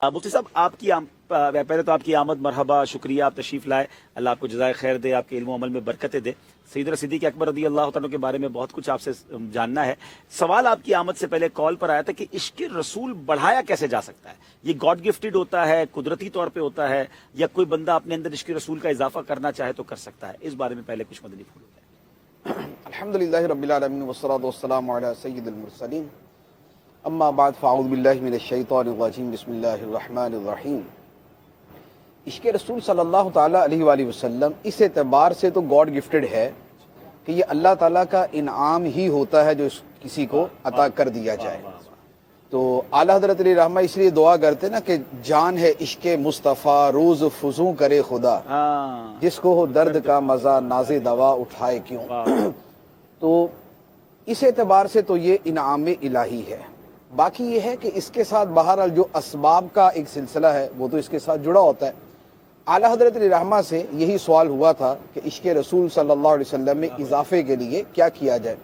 مفتی صاحب آپ کی پہلے تو آپ کی آمد مرحبا، شکریہ، آپ تشریف لائے، اللہ آپ کو جزائے خیر دے، آپ کے علم و عمل میں برکتیں دے۔ سیدنا صدیق اکبر رضی اللہ تعالیٰ کے بارے میں بہت کچھ آپ سے جاننا ہے۔ سوال آپ کی آمد سے پہلے کال پر آیا تھا کہ عشق رسول بڑھایا کیسے جا سکتا ہے؟ یہ گاڈ گفٹڈ ہوتا ہے، قدرتی طور پہ ہوتا ہے، یا کوئی بندہ اپنے اندر عشق رسول کا اضافہ کرنا چاہے تو کر سکتا ہے؟ اس بارے میں پہلے کچھ مدنی پھول ہوتا ہے۔ الحمدللہ رب العالمین والصلاة والسلام علی سید المرسلین، اما بعد فاعوذ باللہ من الشیطان الرجیم، بسم اللہ الرحمن الرحیم۔ عشق رسول صلی اللہ تعالیٰ علیہ وآلہ وسلم اس اعتبار سے تو گاڈ گفٹڈ ہے کہ یہ اللہ تعالیٰ کا انعام ہی ہوتا ہے جو کسی کو عطا کر دیا جائے۔ تو اعلیٰ حضرت علیہ رحمہ اس لیے دعا کرتے نا کہ جان ہے عشق مصطفیٰ روز فزوں کرے خدا، جس کو ہو درد کا مزہ ناز دوا اٹھائے کیوں۔ تو اس اعتبار سے تو یہ انعام الہی ہے۔ باقی یہ ہے کہ اس کے ساتھ بہرحال جو اسباب کا ایک سلسلہ ہے وہ تو اس کے ساتھ جڑا ہوتا ہے۔ اعلیٰ حضرت علیہ رحمہ سے یہی سوال ہوا تھا کہ عشق رسول صلی اللہ علیہ وسلم میں اضافے کے لیے کیا کیا جائے،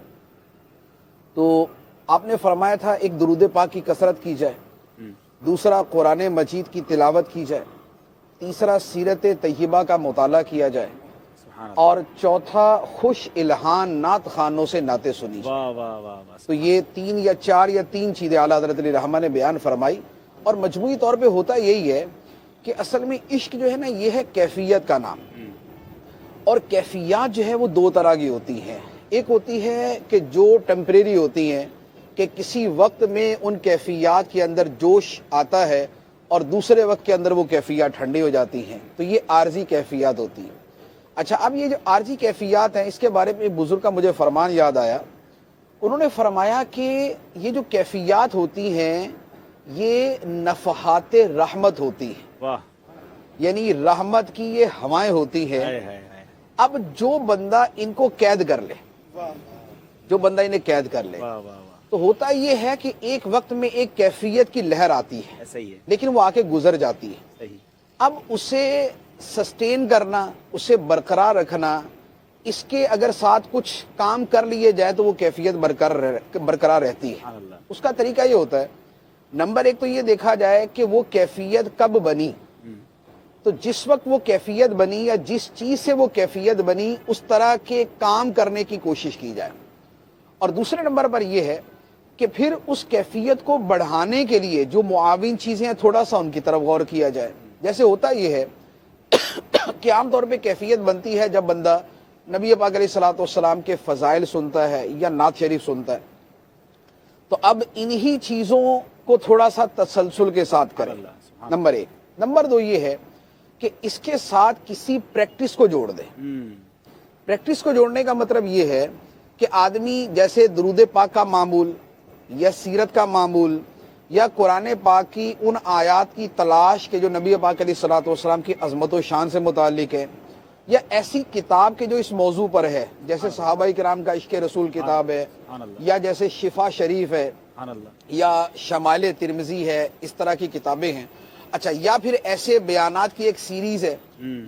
تو آپ نے فرمایا تھا ایک درود پاک کی کثرت کی جائے، دوسرا قرآن مجید کی تلاوت کی جائے، تیسرا سیرت طیبہ کا مطالعہ کیا جائے، اور چوتھا خوش الہان نعت خانوں سے نعتیں سنی جائیں۔ تو یہ تین یا چار یا تین چیزیں اعلیٰ حضرت علیہ رحمہ نے بیان فرمائی، اور مجموعی طور پہ ہوتا یہی ہے کہ اصل میں عشق جو ہے نا یہ ہے کیفیت کا نام، اور کیفیات جو ہے وہ دو طرح کی ہوتی ہیں۔ ایک ہوتی ہے کہ جو ٹیمپریری ہوتی ہیں کہ کسی وقت میں ان کیفیات کے اندر جوش آتا ہے اور دوسرے وقت کے اندر وہ کیفیات ٹھنڈی ہو جاتی ہیں، تو یہ عارضی کیفیات ہوتی ہیں۔ اچھا، اب یہ جو عارضی کیفیات ہیں اس کے بارے میں بزرگ کا مجھے فرمان یاد آیا۔ انہوں نے فرمایا کہ یہ جو کیفیات ہوتی ہیں یہ نفحات رحمت ہوتی ہے، یعنی رحمت کی یہ ہوائیں ہوتی ہیں۔ اب جو بندہ ان کو قید کر لے، جو بندہ انہیں قید کر لے، تو ہوتا یہ ہے کہ ایک وقت میں ایک کیفیت کی لہر آتی ہے لیکن وہ آ کے گزر جاتی ہے۔ اب اسے سسٹین کرنا، اسے برقرار رکھنا، اس کے اگر ساتھ کچھ کام کر لیے جائے تو وہ کیفیت برقرار رہتی ہے۔ اس کا طریقہ یہ ہوتا ہے، نمبر ایک تو یہ دیکھا جائے کہ وہ کیفیت کب بنی، تو جس وقت وہ کیفیت بنی یا جس چیز سے وہ کیفیت بنی اس طرح کے کام کرنے کی کوشش کی جائے۔ اور دوسرے نمبر پر یہ ہے کہ پھر اس کیفیت کو بڑھانے کے لیے جو معاون چیزیں ہیں تھوڑا سا ان کی طرف غور کیا جائے۔ جیسے ہوتا یہ ہے کہ عام طور پہ کیفیت بنتی ہے جب بندہ نبی پاک علیہ الصلوۃ والسلام کے فضائل سنتا ہے یا نعت شریف سنتا ہے، تو اب انہی چیزوں کو تھوڑا سا تسلسل کے ساتھ کرے، نمبر ایک۔ نمبر دو یہ ہے کہ اس کے ساتھ کسی پریکٹس کو جوڑ دے۔ پریکٹس کو جوڑنے کا مطلب یہ ہے کہ آدمی جیسے درود پاک کا معمول یا سیرت کا معمول یا قرآن پاک کی ان آیات کی تلاش کے جو نبی پاک علیہ الصلوۃ والسلام کی عظمت و شان سے متعلق ہے، یا ایسی کتاب کے جو اس موضوع پر ہے، جیسے صحابہ کرام کا عشق رسول کتاب ہے، یا جیسے شفا شریف ہے، یا شمائل ترمذی ہے، اس طرح کی کتابیں ہیں۔ اچھا، یا پھر ایسے بیانات کی ایک سیریز ہے،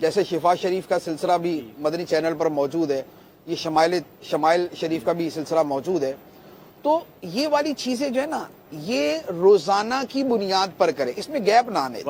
جیسے شفا شریف کا سلسلہ بھی مدنی چینل پر موجود ہے، یہ شمائل شریف کا بھی سلسلہ موجود ہے۔ تو یہ والی چیزیں جو ہے نا یہ روزانہ کی بنیاد پر کرے، اس میں گیپ نہ آنے۔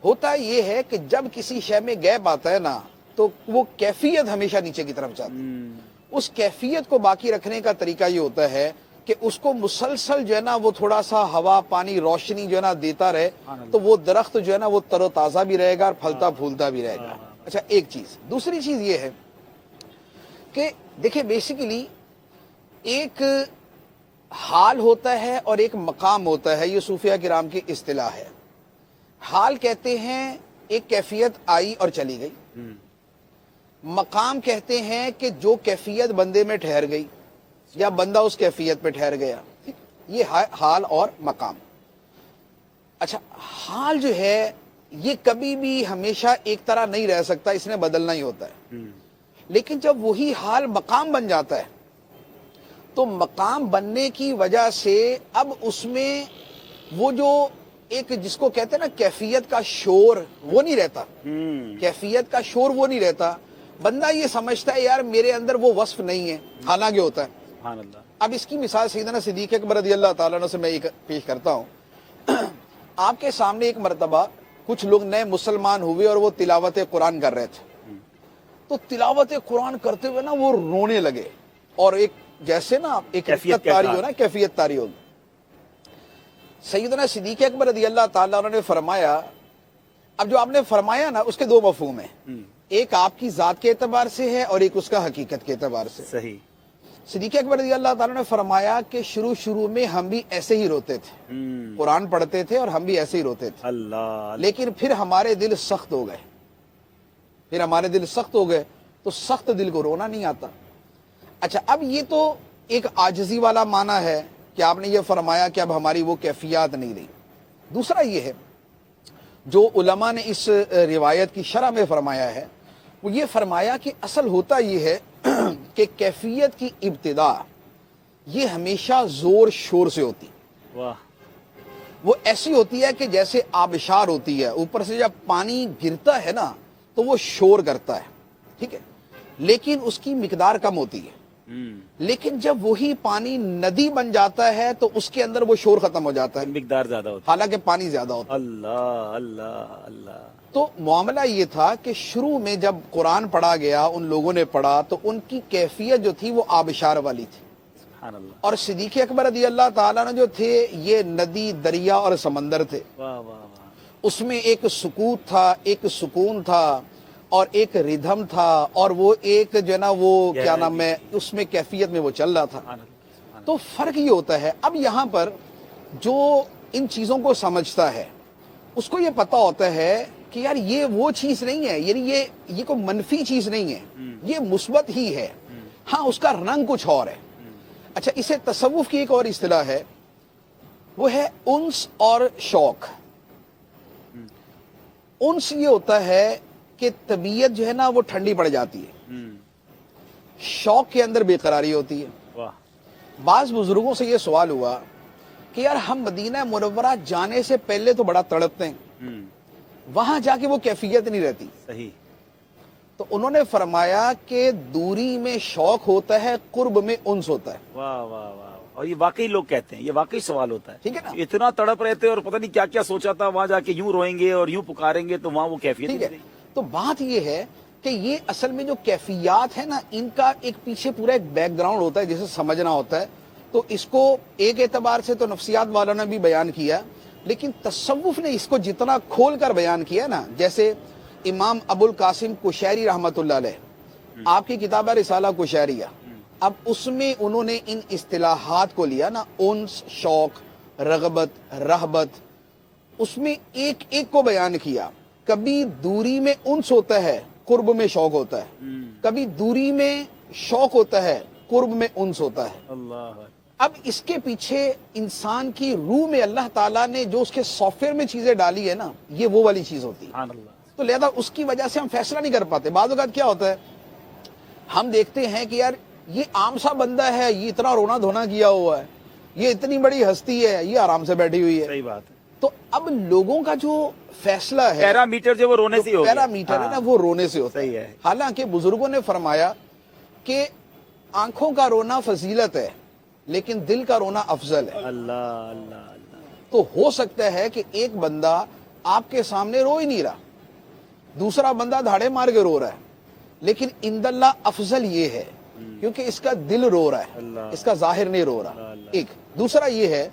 ہوتا یہ ہے کہ جب کسی شے میں گیپ آتا ہے نا تو وہ کیفیت ہمیشہ نیچے کی طرف جاتی ہے۔ اس کیفیت کو باقی رکھنے کا طریقہ یہ ہوتا ہے کہ اس کو مسلسل جو ہے نا وہ تھوڑا سا ہوا پانی روشنی جو ہے نا دیتا رہے، تو وہ درخت جو ہے نا وہ تر و تازہ بھی رہے گا اور پھلتا پھولتا بھی رہے گا۔ اچھا، ایک چیز۔ دوسری چیز یہ ہے کہ دیکھیں بیسیکلی ایک حال ہوتا ہے اور ایک مقام ہوتا ہے، یہ صوفیہ کرام کی اصطلاح ہے۔ حال کہتے ہیں ایک کیفیت آئی اور چلی گئی، مقام کہتے ہیں کہ جو کیفیت بندے میں ٹھہر گئی یا بندہ اس کیفیت پہ ٹھہر گیا، یہ حال اور مقام۔ اچھا، حال جو ہے یہ کبھی بھی ہمیشہ ایک طرح نہیں رہ سکتا، اس نے بدلنا ہی ہوتا ہے۔ لیکن جب وہی حال مقام بن جاتا ہے تو مقام بننے کی وجہ سے اب اس میں وہ جو ایک جس کو کہتے ہیں نا کیفیت کا شور وہ نہیں رہتا، کیفیت کا شور وہ نہیں رہتا۔ بندہ یہ سمجھتا ہے یار میرے اندر وہ وصف نہیں ہے، حالانکہ ہوتا ہے۔ اب اس کی مثال سیدنا صدیق اکبر رضی اللہ تعالیٰ عنہ سے میں ایک پیش کرتا ہوں۔ آپ کے سامنے ایک مرتبہ کچھ لوگ نئے مسلمان ہوئے اور وہ تلاوت قرآن کر رہے تھے، تو تلاوت قرآن کرتے ہوئے نا وہ رونے لگے، اور ایک جیسے نا ایک کیفیت تاری ہو نا، کیفیت تاری ہوگی۔ سیدنا صدیق اکبر رضی اللہ تعالیٰ عنہ نے فرمایا، اب جو آپ نے فرمایا نا اس کے دو مفہوم ہیں، ایک آپ کی ذات کے اعتبار سے ہے اور ایک اس کا حقیقت کے اعتبار سے۔ صحیح۔ صدیق اکبر رضی اللہ تعالیٰ نے فرمایا کہ شروع میں ہم بھی ایسے ہی روتے تھے، قرآن پڑھتے تھے اور ہم بھی ایسے ہی روتے تھے، اللہ، لیکن پھر ہمارے دل سخت ہو گئے، تو سخت دل کو رونا نہیں آتا۔ اچھا، اب یہ تو ایک عاجزی والا معنی ہے کہ آپ نے یہ فرمایا کہ اب ہماری وہ کیفیات نہیں رہی۔ دوسرا یہ ہے جو علماء نے اس روایت کی شرح میں فرمایا ہے، وہ یہ فرمایا کہ اصل ہوتا یہ ہے کہ کیفیت کی ابتدا یہ ہمیشہ زور شور سے ہوتی، واہ، وہ ایسی ہوتی ہے کہ جیسے آبشار ہوتی ہے، اوپر سے جب پانی گرتا ہے نا تو وہ شور کرتا ہے، ٹھیک ہے، لیکن اس کی مقدار کم ہوتی ہے۔ لیکن جب وہی پانی ندی بن جاتا ہے تو اس کے اندر وہ شور ختم ہو جاتا ہے، مقدار زیادہ ہوتی، حالانکہ پانی زیادہ ہوتا ہے۔ اللہ اللہ اللہ۔ تو معاملہ یہ تھا کہ شروع میں جب قرآن پڑھا گیا، ان لوگوں نے پڑھا تو ان کی کیفیت جو تھی وہ آبشار والی تھی، سبحان اللہ، اور صدیق اکبر رضی اللہ تعالیٰ نے جو تھے یہ ندی، دریا اور سمندر تھے، واہ واہ واہ، اس میں ایک سکوت تھا، ایک سکون تھا، اور ایک ردھم تھا، اور وہ ایک جو ہے نا وہ کیا نام ہے اس میں کیفیت میں وہ چل رہا تھا۔ سبحان اللہ۔ تو فرق یہ ہوتا ہے، اب یہاں پر جو ان چیزوں کو سمجھتا ہے اس کو یہ پتا ہوتا ہے کہ یار یہ وہ چیز نہیں ہے، یعنی یہ کوئی منفی چیز نہیں ہے، یہ مثبت ہی ہے، ہاں اس کا رنگ کچھ اور ہے۔ اچھا، اسے تصوف کی ایک اور اصطلاح ہے، وہ ہے انس اور شوق۔ انس یہ ہوتا ہے کہ طبیعت جو ہے نا وہ ٹھنڈی پڑ جاتی ہے، شوق کے اندر بے قراری ہوتی ہے۔ واہ، بعض بزرگوں سے یہ سوال ہوا کہ یار ہم مدینہ منورہ جانے سے پہلے تو بڑا تڑپتے ہیں، وہاں جا کے وہ کیفیت نہیں رہتی، صحیح، تو انہوں نے فرمایا کہ دوری میں شوق ہوتا ہے، قرب میں انس ہوتا ہے۔ واہ واہ واہ، اور یہ واقعی لوگ کہتے ہیں، یہ واقعی سوال ہوتا ہے، ٹھیک ہے نا؟ اتنا تڑپ رہے تھے اور پتہ نہیں کیا کیا سوچا تھا، وہاں جا کے یوں روئیں گے اور یوں پکاریں گے تو وہاں وہ کیفیت ٹھیک نہیں ہے، رہی۔ تو بات یہ ہے کہ یہ اصل میں جو کیفیات ہے نا، ان کا ایک پیچھے پورا ایک بیک گراؤنڈ ہوتا ہے جسے سمجھنا ہوتا ہے۔ تو اس کو ایک اعتبار سے تو نفسیات والوں نے بھی بیان کیا، لیکن تصوف نے اس کو جتنا کھول کر بیان کیا نا، جیسے امام ابو القاسم قشیری رحمۃ اللہ علیہ، آپ کی کتاب ہے رسالہ قشیریہ، اب اس میں انہوں نے ان اصطلاحات کو لیا نا، انس، شوق، رغبت، رہبت، اس میں ایک ایک کو بیان کیا۔ کبھی دوری میں انس ہوتا ہے، قرب میں شوق ہوتا ہے، کبھی دوری میں شوق ہوتا ہے، قرب میں انس ہوتا ہے۔ اللہ، اب اس کے پیچھے انسان کی روح میں اللہ تعالیٰ نے جو اس کے سافٹ ویئر میں چیزیں ڈالی ہے نا، یہ وہ والی چیز ہوتی ہے۔ سبحان اللہ، تو لہذا اس کی وجہ سے ہم فیصلہ نہیں کر پاتے۔ بعض اوقات کیا ہوتا ہے، ہم دیکھتے ہیں کہ یار یہ عام سا بندہ ہے، یہ اتنا رونا دھونا کیا ہوا ہے، یہ اتنی بڑی ہستی ہے، یہ آرام سے بیٹھی ہوئی ہے۔ صحیح بات ہے، تو اب لوگوں کا جو فیصلہ ہے، پیرامیٹر جو وہ رونے سے ہی ہو گیا، پیرامیٹر ہے نا، وہ رونے سے ہوتا صحیح ہے۔ حالانکہ بزرگوں نے فرمایا کہ آنکھوں کا رونا فضیلت ہے لیکن دل کا رونا افضل ہے۔ اللہ اللہ اللہ، تو ہو سکتا ہے کہ ایک بندہ آپ کے سامنے رو ہی نہیں رہا، دوسرا بندہ دھاڑے مار کے رو رہا ہے، لیکن عند اللہ افضل یہ ہے کیونکہ اس کا دل رو رہا ہے، اللہ، اس کا ظاہر نہیں رو رہا۔ اللہ، ایک دوسرا یہ ہے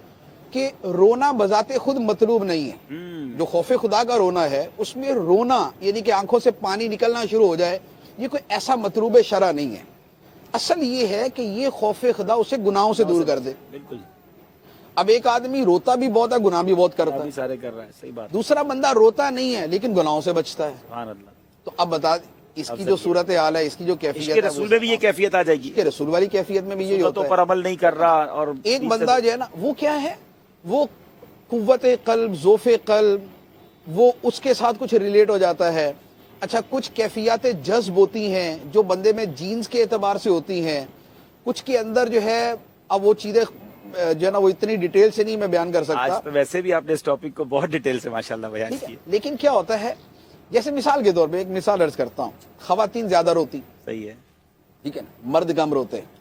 کہ رونا بذات خود مطلوب نہیں ہے، جو خوف خدا کا رونا ہے اس میں رونا یعنی کہ آنکھوں سے پانی نکلنا شروع ہو جائے، یہ کوئی ایسا مطلوب شرع نہیں ہے۔ اصل یہ ہے کہ یہ خوف خدا اسے گناہوں سے دور کر دے۔ بالکل، اب ایک آدمی روتا بھی بہت ہے، گناہ بھی بہت کرتا ہے، ابھی سارے کر رہا ہے، صحیح بات، دوسرا بندہ روتا نہیں ہے لیکن گناہوں سے بچتا ہے۔ سبحان اللہ۔ تو اب بتا اس کی جو صورت حال ہے، اس کی جو اس کیفیت کے ہے، رسول میں بھی یہ کیفیت آ جائے گی، اس کے رسول والی کیفیت میں بھی یہی سنتوں ہوتا پر ہے۔ عمل نہیں کر رہا، اور ایک بندہ جو ہے نا وہ کیا ہے، وہ قوت قلب، ذوف قلب، وہ اس کے ساتھ کچھ ریلیٹ ہو جاتا ہے۔ اچھا، کچھ کیفیات جذب ہوتی ہیں جو بندے میں جینز کے اعتبار سے ہوتی ہیں، کچھ کے اندر جو ہے، اب وہ چیزیں جو ہے نا وہ اتنی ڈیٹیل سے نہیں میں بیان کر سکتا، آج تو ویسے بھی آپ نے اس ٹاپک کو بہت ڈیٹیل سے ماشاءاللہ بیان ٹھیک ہے؟ کیا، لیکن کیا ہوتا ہے، جیسے مثال کے طور پہ ایک مثال عرض کرتا ہوں، خواتین زیادہ روتی، صحیح ہے، ٹھیک ہے نا، مرد کم روتے ہیں،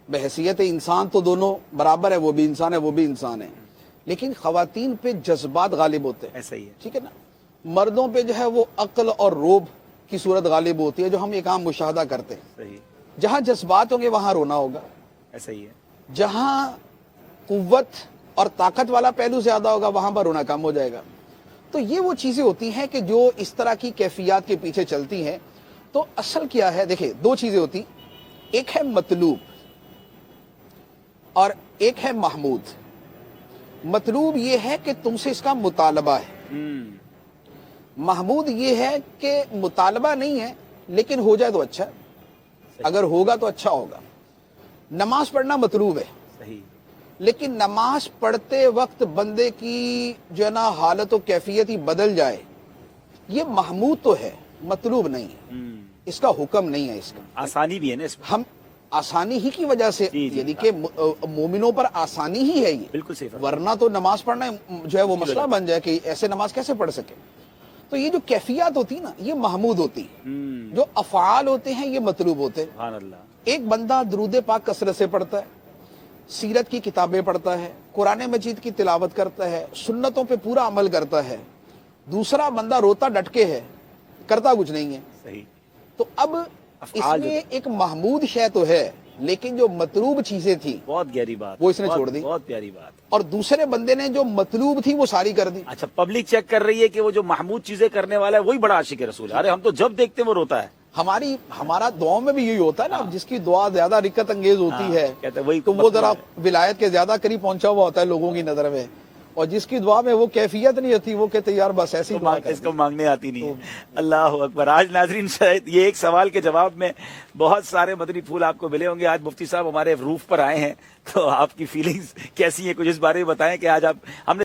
بحیثیت انسان تو دونوں برابر ہے، وہ بھی انسان ہے وہ بھی انسان ہے، لیکن خواتین پہ جذبات غالب ہوتے ہیں، ایسا ہی ہے. ٹھیک ہے نا. مردوں پہ جو ہے وہ عقل اور روب کی صورت غالب ہوتی ہے، جو ہم ایک عام مشاہدہ کرتے ہیں. صحیح. جہاں جذبات ہوں گے وہاں رونا ہوگا، ایسا ہی ہے. جہاں قوت اور طاقت والا پہلو زیادہ ہوگا وہاں پر رونا کم ہو جائے گا. تو یہ وہ چیزیں ہوتی ہیں کہ جو اس طرح کی کیفیات کے پیچھے چلتی ہیں. تو اصل کیا ہے، دیکھیں دو چیزیں ہوتی، ایک ہے مطلوب اور ایک ہے محمود. مطلوب یہ ہے کہ تم سے اس کا مطالبہ ہے، محمود یہ ہے کہ مطالبہ نہیں ہے لیکن ہو جائے تو اچھا ہے، اگر ہوگا تو اچھا ہوگا. نماز پڑھنا مطلوب ہے، صحیح. لیکن نماز پڑھتے وقت بندے کی جو ہے نا حالت و کیفیت ہی بدل جائے، یہ محمود تو ہے، مطلوب نہیں ہے، اس کا حکم نہیں ہے. اس کا آسانی بھی ہے نا اس میں. ہم آسانی ہی کی وجہ سے، جی یعنی کہ مومنوں پر آسانی ہی ہے یہ، بالکل صحیح. ورنہ تو نماز پڑھنا جو ہے وہ مسئلہ بن جائے کہ ایسے نماز کیسے پڑھ سکے. تو یہ جو کیفیات ہوتی نا یہ محمود ہوتی، جو افعال ہوتے ہیں یہ مطلوب ہوتے. سبحان اللہ. ایک بندہ درود پاک کثرت سے پڑھتا ہے، سیرت کی کتابیں پڑھتا ہے، قرآن مجید کی تلاوت کرتا ہے، سنتوں پہ پورا عمل کرتا ہے. دوسرا بندہ روتا ڈٹ کے ہے، کرتا کچھ نہیں ہے. صحیح. تو اب اس افعال میں ایک محمود شے تو ہے، لیکن جو مطلوب چیزیں تھیں بہت گہری بات. وہ اس نے چھوڑ دی. بہت پیاری بات. اور دوسرے بندے نے جو مطلوب تھی وہ ساری کر دی. اچھا، پبلک چیک کر رہی ہے کہ وہ جو محمود چیزیں کرنے والا ہے وہی بڑا عاشق رسول ہے. ارے ہم تو جب دیکھتے ہیں وہ روتا ہے. ہمارا دعاؤں میں بھی یہی ہوتا ہے نا، جس کی دعا زیادہ رکت انگیز ہوتی ہے کہتے ہیں وہی تو وہ ذرا ولایت کے زیادہ قریب پہنچا ہوا ہوتا ہے لوگوں کی نظر میں، اور جس کی دعا میں وہ کیفیت نہیں ہوتی وہ کہتے یار بس ایسی دعا کر اس کو مانگنے آتی نہیں ہے. اللہ اکبر. آج ناظرین شاید یہ ایک سوال کے جواب میں بہت سارے مدنی پھول آپ کو ملے ہوں گے. آج مفتی صاحب ہمارے روف پر آئے ہیں تو آپ کی فیلنگز کیسی ہیں، کچھ اس بارے میں بتائیں کہ آج ہم نے